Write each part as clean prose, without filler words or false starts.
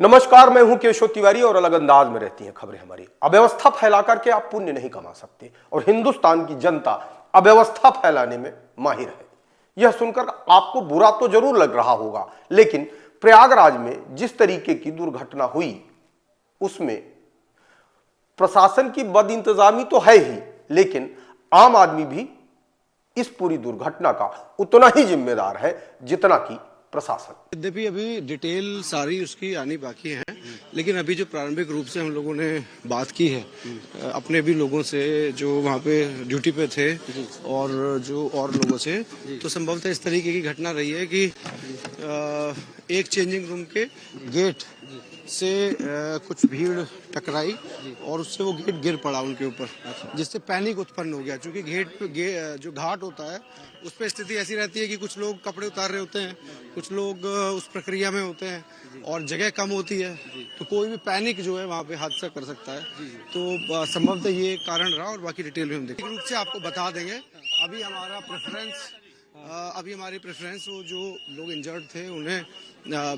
नमस्कार, मैं हूं केशव तिवारी और अलग अंदाज में रहती हैं खबरें हमारी। अव्यवस्था फैला करके आप पुण्य नहीं कमा सकते और हिंदुस्तान की जनता अव्यवस्था फैलाने में माहिर है। यह सुनकर आपको बुरा तो जरूर लग रहा होगा, लेकिन प्रयागराज में जिस तरीके की दुर्घटना हुई उसमें प्रशासन की बदइंतजामी तो है ही, लेकिन आम आदमी भी इस पूरी दुर्घटना का उतना ही जिम्मेदार है जितना कि प्रशासन। यद्यपि अभी डिटेल सारी उसकी आनी बाकी है, लेकिन अभी जो प्रारंभिक रूप से हम लोगों ने बात की है अपने भी लोगों से जो वहाँ पे ड्यूटी पे थे और जो और लोगों से, तो संभवतः इस तरीके की घटना रही है कि एक चेंजिंग रूम के गेट से कुछ भीड़ टकराई और उससे वो गेट गिर पड़ा उनके ऊपर, जिससे पैनिक उत्पन्न हो गया। क्योंकि जो घाट होता है उस पर स्थिति ऐसी रहती है कि कुछ लोग कपड़े उतार रहे होते हैं, कुछ लोग उस प्रक्रिया में होते हैं और जगह कम होती है, तो कोई भी पैनिक जो है वहाँ पे हादसा कर सकता है। तो संभवतः ये कारण रहा और बाकी डिटेल में हम देखें रूप से आपको बता देंगे। अभी हमारी प्रेफरेंस वो जो लोग इंजर्ड थे उन्हें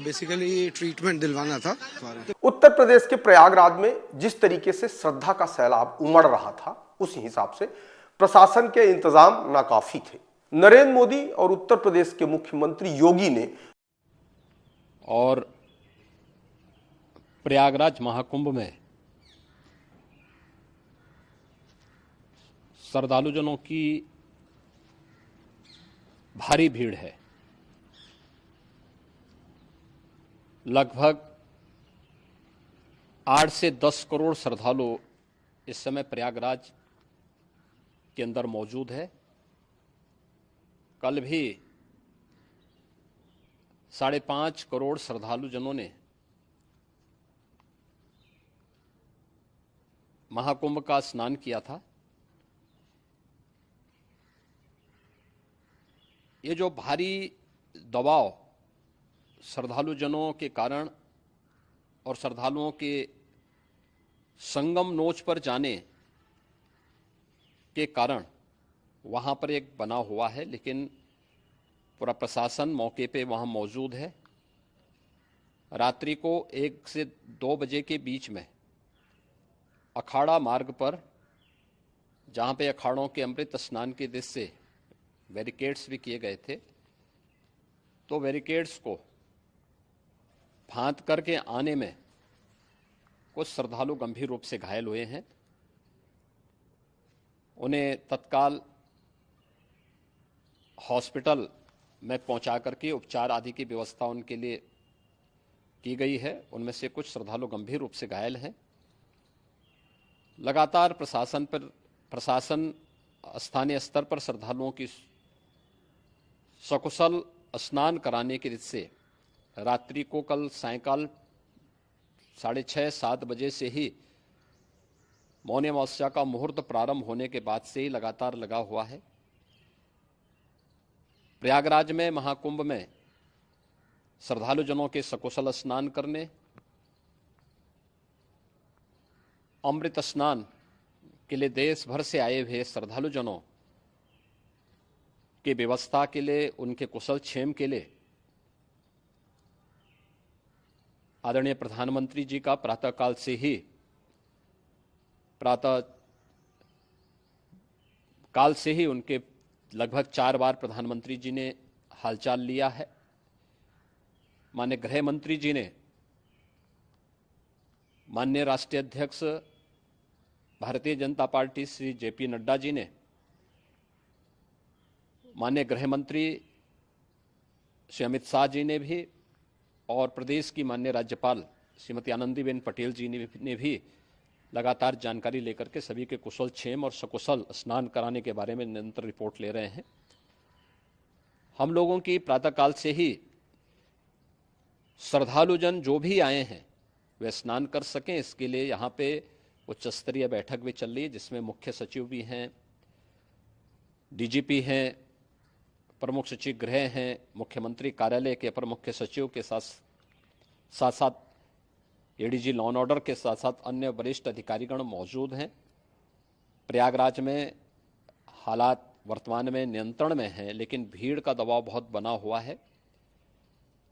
बेसिकली ट्रीटमेंट दिलवाना था। उत्तर प्रदेश के प्रयागराज में जिस तरीके से श्रद्धा का सैलाब उमड़ रहा था, उस हिसाब से प्रशासन के इंतजाम नाकाफी थे। नरेंद्र मोदी और उत्तर प्रदेश के मुख्यमंत्री योगी ने और प्रयागराज महाकुंभ में श्रद्धालुजनों की भारी भीड़ है। लगभग 8 से 10 करोड़ श्रद्धालु इस समय प्रयागराज के अंदर मौजूद है। कल भी 5.5 करोड़ श्रद्धालुजनों ने महाकुंभ का स्नान किया था। ये जो भारी दबाव श्रद्धालुजनों के कारण और श्रद्धालुओं के संगम नोच पर जाने के कारण वहाँ पर एक बना हुआ है, लेकिन पूरा प्रशासन मौके पे वहाँ मौजूद है। रात्रि को 1 से 2 बजे के बीच में अखाड़ा मार्ग पर, जहाँ पे अखाड़ों के अमृत स्नान के दृश्य से बैरिकेड्स भी किए गए थे, तो बैरिकेड्स को फांद करके आने में कुछ श्रद्धालु गंभीर रूप से घायल हुए हैं। उन्हें तत्काल हॉस्पिटल में पहुंचा करके उपचार आदि की व्यवस्था उनके लिए की गई है। उनमें से कुछ श्रद्धालु गंभीर रूप से घायल हैं। लगातार प्रशासन स्थानीय स्तर पर श्रद्धालुओं की सकुशल स्नान कराने के दृष्टि से रात्रि को कल सायंकाल 6:30-7 बजे से ही मौनी अमावस्या का मुहूर्त प्रारंभ होने के बाद से ही लगातार लगा हुआ है। प्रयागराज में महाकुंभ में श्रद्धालुजनों के सकुशल स्नान करने, अमृत स्नान के लिए देश भर से आए हुए श्रद्धालुजनों की व्यवस्था के लिए, उनके कुशल क्षेम के लिए आदरणीय प्रधानमंत्री जी का प्रातःकाल से ही उनके लगभग 4 बार प्रधानमंत्री जी ने हालचाल लिया है। माननीय गृह मंत्री जी ने, माननीय राष्ट्रीय अध्यक्ष भारतीय जनता पार्टी श्री जेपी नड्डा जी ने, माननीय गृह मंत्री श्री अमित शाह जी ने भी, और प्रदेश की माननीय राज्यपाल श्रीमती आनंदीबेन पटेल जी ने भी लगातार जानकारी लेकर के सभी के कुशल क्षेम और सकुशल स्नान कराने के बारे में निरंतर रिपोर्ट ले रहे हैं। हम लोगों की प्रातःकाल से ही श्रद्धालुजन जो भी आए हैं वे स्नान कर सकें, इसके लिए यहाँ पे उच्च स्तरीय बैठक भी चल रही है, जिसमें मुख्य सचिव भी हैं, डीजीपी हैं, प्रमुख सचिव गृह हैं, मुख्यमंत्री कार्यालय के अपर मुख्य सचिव के साथ साथ एडीजी लॉ एंड ऑर्डर के साथ साथ अन्य वरिष्ठ अधिकारीगण मौजूद हैं। प्रयागराज में हालात वर्तमान में नियंत्रण में हैं, लेकिन भीड़ का दबाव बहुत बना हुआ है।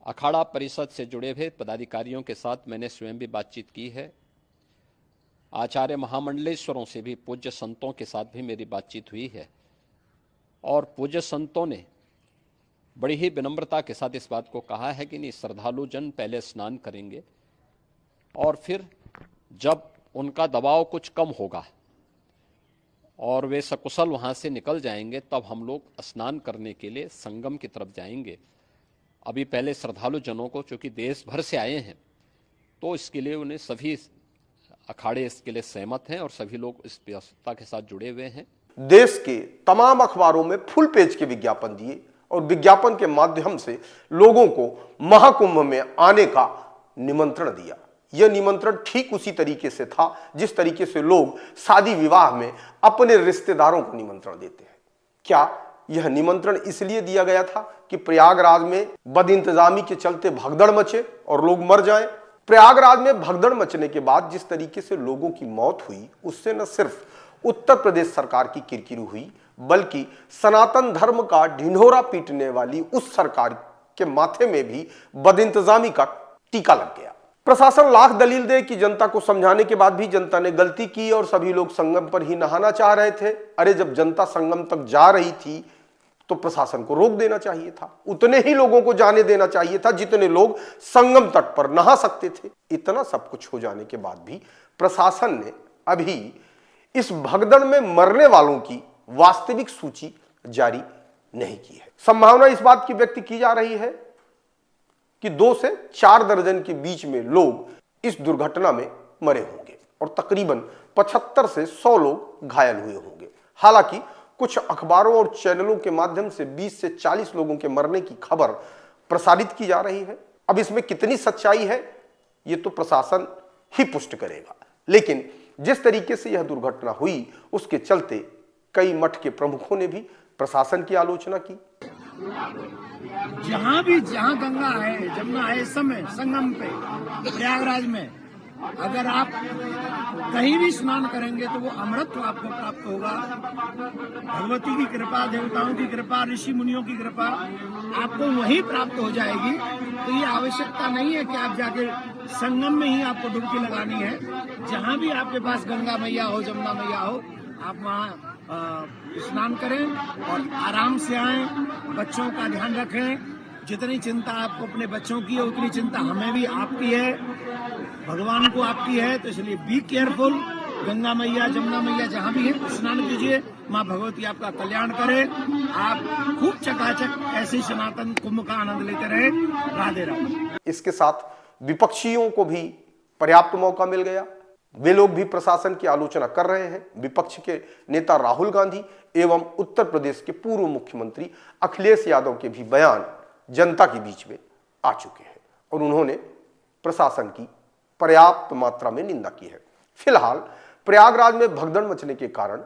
अखाड़ा परिषद से जुड़े हुए पदाधिकारियों के साथ मैंने स्वयं भी बातचीत की है। आचार्य महामंडलेश्वरों से भी, पूज्य संतों के साथ भी मेरी बातचीत हुई है और पूज्य संतों ने बड़ी ही विनम्रता के साथ इस बात को कहा है कि नहीं, श्रद्धालु जन पहले स्नान करेंगे और फिर जब उनका दबाव कुछ कम होगा और वे सकुशल वहाँ से निकल जाएंगे तब हम लोग स्नान करने के लिए संगम की तरफ जाएंगे। अभी पहले श्रद्धालु जनों को, चूँकि देश भर से आए हैं, तो इसके लिए उन्हें सभी अखाड़े इसके लिए सहमत हैं और सभी लोग इस व्यवस्था के साथ जुड़े हुए हैं। देश के तमाम अखबारों में फुल पेज के विज्ञापन दिए और विज्ञापन के माध्यम से लोगों को महाकुंभ में आने का निमंत्रण दिया। यह निमंत्रण ठीक उसी तरीके से था जिस तरीके से लोग शादी विवाह में अपने रिश्तेदारों को निमंत्रण देते हैं। क्या यह निमंत्रण इसलिए दिया गया था कि प्रयागराज में बदइंतजामी के चलते भगदड़ मचे और लोग मर जाएं? प्रयागराज में भगदड़ मचने के बाद जिस तरीके से लोगों की मौत हुई, उससे न सिर्फ उत्तर प्रदेश सरकार की किरकिरी हुई, बल्कि सनातन धर्म का ढिंढोरा पीटने वाली उस सरकार के माथे में भी बदइंतजामी का टीका लग गया। प्रशासन लाख दलील दे कि जनता को समझाने के बाद भी जनता ने गलती की और सभी लोग संगम पर ही नहाना चाह रहे थे। अरे जब जनता संगम तक जा रही थी तो प्रशासन को रोक देना चाहिए था, उतने ही लोगों को जाने देना चाहिए था जितने लोग संगम तट पर नहा सकते थे। इतना सब कुछ हो जाने के बाद भी प्रशासन ने अभी इस भगदड़ में मरने वालों की वास्तविक सूची जारी नहीं की है। संभावना इस बात की व्यक्त की जा रही है कि 2 से 4 दर्जन के बीच में लोग इस दुर्घटना में मरे होंगे और तकरीबन 75 से 100 लोग घायल हुए होंगे। हालांकि कुछ अखबारों और चैनलों के माध्यम से 20 से 40 लोगों के मरने की खबर प्रसारित की जा रही है। अब इसमें कितनी सच्चाई है ये तो प्रशासन ही पुष्ट करेगा, लेकिन जिस तरीके से यह दुर्घटना हुई उसके चलते कई मठ के प्रमुखों ने भी प्रशासन की आलोचना की। जहाँ गंगा है, जमुना है, समय संगम पे प्रयागराज में अगर आप कहीं भी स्नान करेंगे तो वो अमृत आपको प्राप्त होगा। भगवती की कृपा, देवताओं की कृपा, ऋषि मुनियों की कृपा आपको वहीं प्राप्त हो जाएगी। तो ये आवश्यकता नहीं है कि आप जाके संगम में ही आपको डुबकी लगानी है। जहाँ भी आपके पास गंगा मैया हो, जमुना मैया हो, आप वहाँ स्नान करें और आराम से आएं। बच्चों का ध्यान रखें। जितनी चिंता आपको अपने बच्चों की है उतनी चिंता हमें भी आपकी है, भगवान को आपकी है। तो इसलिए बी केयरफुल। गंगा मैया, जमुना मैया जहाँ भी है स्नान कीजिए। माँ भगवती आपका कल्याण करे। आप खूब चकाचक ऐसे सनातन कुंभ का आनंद लेते रहे। राधे राधे। इसके साथ विपक्षियों को भी पर्याप्त मौका मिल गया। वे लोग भी प्रशासन की आलोचना कर रहे हैं। विपक्ष के नेता राहुल गांधी एवं उत्तर प्रदेश के पूर्व मुख्यमंत्री अखिलेश यादव के भी बयान जनता के बीच में आ चुके हैं और उन्होंने प्रशासन की पर्याप्त मात्रा में निंदा की है। फिलहाल प्रयागराज में भगदड़ मचने के कारण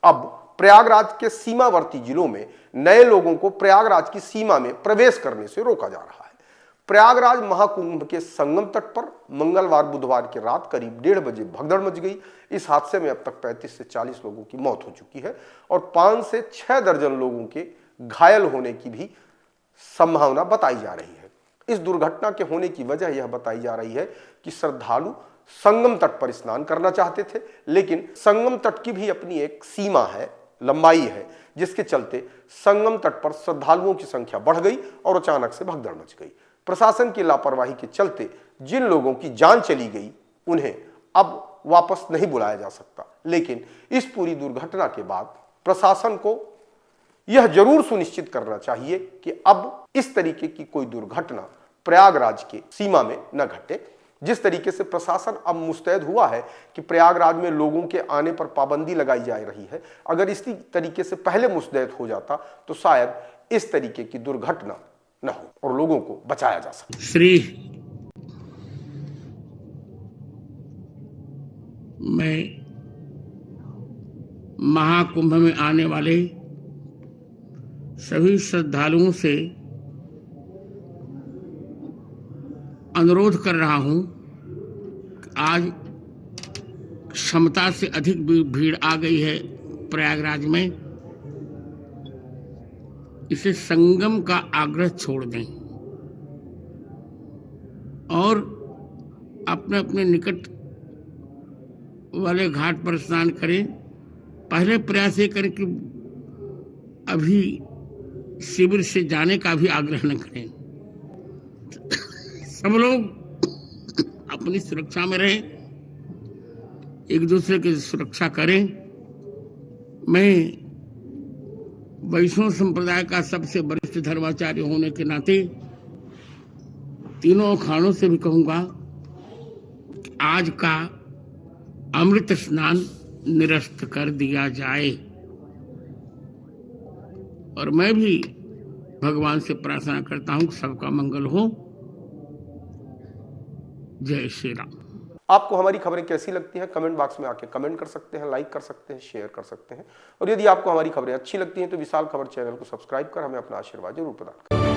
अब प्रयागराज के सीमावर्ती जिलों में नए लोगों को प्रयागराज की सीमा में प्रवेश करने से रोका जा रहा है। प्रयागराज महाकुंभ के संगम तट पर मंगलवार बुधवार की रात करीब 1:30 बजे भगदड़ मच गई। इस हादसे में अब तक 35 से 40 लोगों की मौत हो चुकी है और 5 से 6 दर्जन लोगों के घायल होने की भी संभावना बताई जा रही है। इस दुर्घटना के होने की वजह यह बताई जा रही है कि श्रद्धालु संगम तट पर स्नान करना चाहते थे, लेकिन संगम तट की भी अपनी एक सीमा है, लंबाई है, जिसके चलते संगम तट पर श्रद्धालुओं की संख्या बढ़ गई और अचानक से भगदड़ मच गई। प्रशासन की लापरवाही के चलते जिन लोगों की जान चली गई उन्हें अब वापस नहीं बुलाया जा सकता, लेकिन इस पूरी दुर्घटना के बाद प्रशासन को यह जरूर सुनिश्चित करना चाहिए कि अब इस तरीके की कोई दुर्घटना प्रयागराज के सीमा में न घटे। जिस तरीके से प्रशासन अब मुस्तैद हुआ है कि प्रयागराज में लोगों के आने पर पाबंदी लगाई जा रही है, अगर इसी तरीके से पहले मुस्तैद हो जाता तो शायद इस तरीके की दुर्घटना न हो और लोगों को बचाया जा सकता। श्री मैं महाकुंभ में आने वाले सभी श्रद्धालुओं से अनुरोध कर रहा हूं कि आज क्षमता से अधिक भीड़ आ गई है प्रयागराज में। इसे संगम का आग्रह छोड़ दें। और अपने अपने निकट वाले घाट पर स्नान करें। पहले प्रयास ये करें कि अभी शिविर से जाने का भी आग्रह न करें। सब लोग अपनी सुरक्षा में रहें, एक दूसरे की सुरक्षा करें। मैं वैष्णव संप्रदाय का सबसे वरिष्ठ धर्माचार्य होने के नाते तीनों अखाड़ों से भी कहूंगा कि आज का अमृत स्नान निरस्त कर दिया जाए। और मैं भी भगवान से प्रार्थना करता हूं कि सबका मंगल हो। जय श्री राम। आपको हमारी खबरें कैसी लगती हैं कमेंट बॉक्स में आके कमेंट कर सकते हैं, लाइक कर सकते हैं, शेयर कर सकते हैं। और यदि आपको हमारी खबरें अच्छी लगती हैं तो विशाल खबर चैनल को सब्सक्राइब कर हमें अपना आशीर्वाद जरूर प्रदान करें।